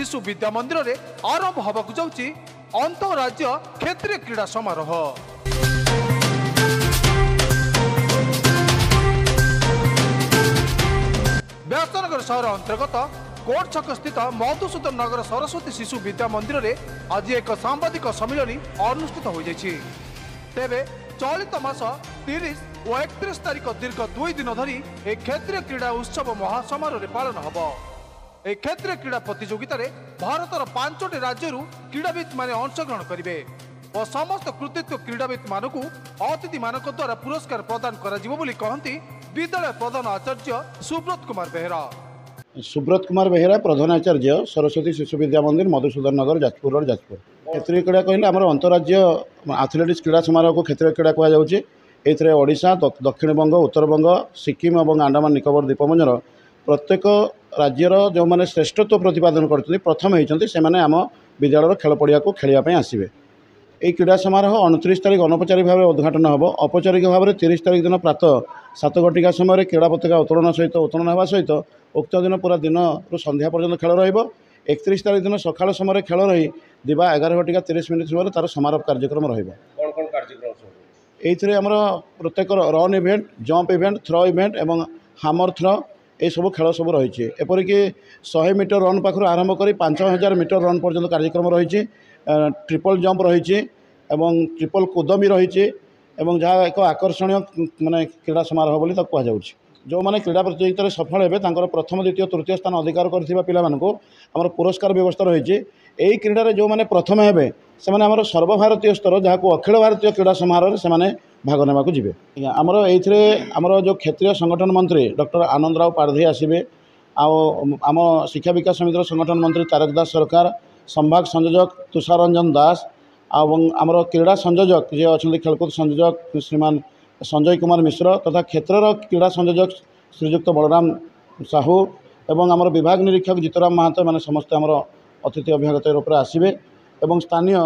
शिशु विद्या मंदिर में आरंभ होबाकु जाउछि अंतरराज्य क्षेत्रीय क्रीड़ा समारोह। व्यासनगर सहर अंतर्गत कोट छक स्थित मधुसूदन नगर सरस्वती शिशु विद्या मंदिर में आज एक सांबादिक सम्मिलन अनुष्ठित हो जाइछि। तेबे चलित मास 30 और 31 तारिख दीर्घ 2 दिन धरी एक क्षेत्रीय क्रीड़ा उत्सव महासमारोह पालन होब। एक क्षेत्रीय क्रीड़ा प्रतियोगिता रे भारतर 5टी राज्य क्रीड़ाविद माने अंशग्रहण करेंगे और समस्त कृतित्व क्रीड़ाविद मानक अतिथि मानक द्वारा पुरस्कार प्रदान कहती विद्यालय प्रधान आचार्य सुब्रत कुमार बेहेरा। सुब्रत कुमार बेहेरा प्रधान आचार्य सरस्वती शिशु विद्या मंदिर मधुसूदन नगर जाजपुर रोड जाजपुर। क्षेत्रीय क्रीड़ा कहले आम अंतरराज्य आथलेटिक्स क्रीड़ा समारोह को क्षेत्रीय क्रीड़ा कहुचे। ओडिशा दक्षिण बंग उत्तर बंग सिक्किम और अंडमान निकोबर द्वीपपुंजर प्रत्येक राज्यर जो मैंने श्रेष्ठत्व प्रतिपादन करते प्रथम होती से आम विद्यालय खेल पड़िया को खेलवाई आसवे। यह क्रीड़ा समारोह 29 तारिख अनौपचारिक भाव उद्घाटन हम। औपचारिक भाव में 30 तारिख दिन प्रातः 7 घटिका समय क्रीड़ा पताका उत्तोलन सहित उत्तोलन होगा सहित उक्त दिन पूरा दिन संध्या पर्यंत खेल रहा। 31 तारिख दिन सकाल समय खेल रही दिवा 11:30 समय तार समारोह कार्यक्रम रम। प्रत्येक run event jump event throw event और हामर थ्रो ये सब खेल सब रही। एपरिक 100 मीटर रन पाखर आरंभ कर 5000 मीटर रन पर्यंत कार्यक्रम रही। ट्रिपल जंप रही एवं ट्रिपल कूद भी रही जहाँ एक आकर्षणीय माने क्रीड़ा समारोह बोली कहुँ। जो मैंने क्रीड़ा प्रतियोगिता सफल हे प्रथम द्वितीय तृतीय स्थान अधिकार कर पुरस्कार व्यवस्था रही। यही क्रीडा जो मैंने प्रथम हे से सर्वभारतीय स्तर जहाँ को अखिल भारतीय क्रीड़ा समारोह से भाग नेबाक जी। आमर ये जो क्षेत्रीय संगठन मंत्री डॉक्टर आनंद राव पारधी आसवे। आम शिक्षा विकास समिति संगठन मंत्री तारक दास सरकार संभाग संयोजक तुषार रंजन दास आमर क्रीड़ा संयोजक जी अच्छा खेलकूद संयोजक श्रीमान संजय कुमार मिश्र तथा क्षेत्र क्रीड़ा संयोजक श्रीजुक्त बलराम साहू एवं आमर विभाग निरीक्षक जितराम महातो मैंने समस्ते आमर अतिथि अभ्यागत रूप में आसवे और स्थानीय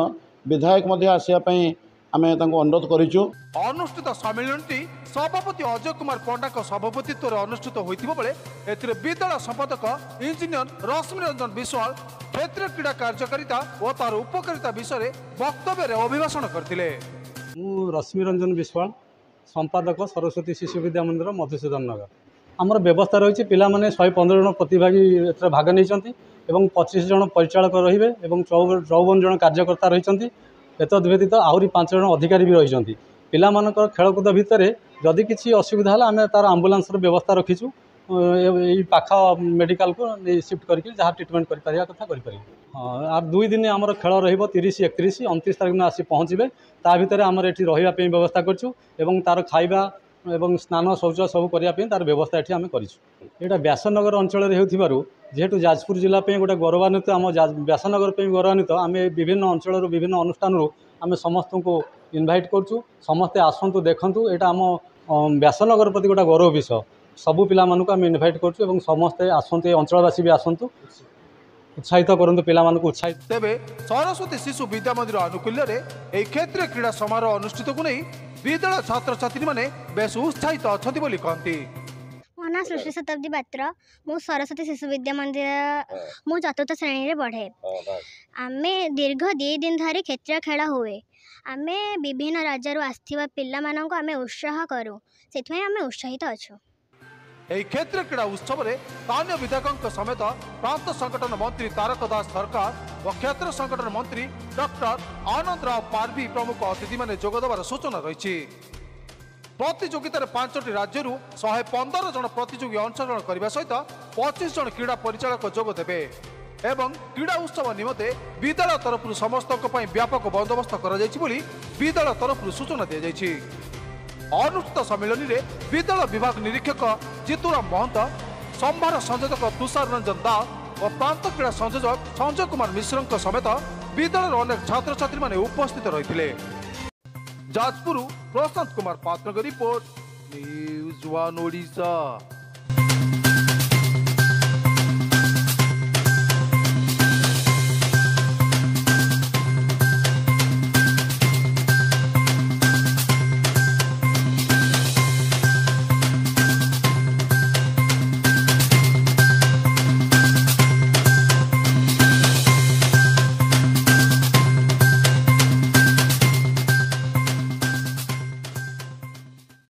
विधायक आसवाई आम अनुरोध करूँ। अनुष्ठित सम्मेलन सभापति अजय कुमार पंडा सभापतित्व अनुष्ठित होता बेले विद्यालय संपादक इंजीनियर रश्मि रंजन विश्वाल क्षेत्रीय क्रीड़ा कार्यकारिता और तार उपकारिता विषय वक्तव्य अभिभाषण करते। रश्मि रंजन विश्वाल संपादक सरस्वती शिशु विद्या मंदिर मधुसूदन नगर। आमर व्यवस्था रही पिला माने 115 जन प्रतिभागी भाग नहीं 25 जन परिचालक रे 54 जन कार्यकर्ता रही। एतद व्यतीत आहरी 5 जन अधिकारी भी रही। पिला मानकर खेलकूद भितर जदि किसी असुविधा है आम तार आंबुलांस व्यवस्था रखीचु पाख मेडिकल को शिफ्ट करके जहाँ ट्रिटमेंट करा कथा करें। हाँ 2 दिन आमर खेल रहा 30 31 29 तारिख दिन आसी पहुँचे ता भर आमर ये रही व्यवस्था करूँ तार खाइबा एवं स्नान शौच सब करने तार व्यवस्था ये आम करा। व्यासनगर अंचल जेहेतु जाजपुर जिला गोटे गौरवान्वित आम व्यासनगर गौरवान्वित आम विभिन्न अंचल विभिन्न अनुष्ठान आम समस्त को इनभाइट करूँ। समस्ते आसतु देखूँ यहाँ आम व्यासनगर प्रति गोटे गौरव विषय सबू पिला मानक आम इनभाइट करूँ समस्ते आसतु अंचलवासी भी आसतु उत्साहित करूँ पिला उत्साहित। तेबे सरस्वती शिशु विद्या मंदिर आनुकूल्य में क्षेत्रीय क्रीड़ा समारोह अनुष्ठित को नहीं विद्यालय छात्र छात्री माने बेस उत्साहित अच्छा कहती। मो ना सृष्टि शताब्दी पात्र मु सरस्वती शिशु विद्या मंदिर मु 4th श्रेणी रे पढ़े। आमे दीर्घ 2 दिन धरी क्षेत्रीय खेल हुए। आमे विभिन्न राज्य आसथिबा पिल्ला मानक आमे उत्साह करू सेथमै आमे उत्साहित अछु। यह क्षेत्रीय क्रीड़ा उत्सव में स्थानीय विधायक समेत प्रांत संगठन मंत्री तारक दास सरकार और क्षेत्र संगठन मंत्री डॉक्टर आनंद राव पारवी प्रमुख अतिथि माने जोगदेवार सूचना रही। प्रतियोगितार 5टी राज्य 115 जन प्रतियोगी अंशग्रहण करने सहित 25 जन क्रीड़ा परिचालक जोगदेवे एवं क्रीड़ा उत्सव निमते विद्यालय तरफ समस्त व्यापक बंदोबस्त विद्यालय तरफ सूचना दी जाइछि। अनुष्ठित सम्मेलन में विद्यालय विभाग निरीक्षक जितुराम महंत संभार संयोजक तुषार रंजन दास और प्रांत क्रीड़ा संयोजक संजय कुमार मिश्र समेत विद्यालय अनेक छात्र छात्री माने उपस्थित रही। जाजपुर प्रशांत कुमार पात्र रिपोर्ट न्यूज 1 ओडिशा।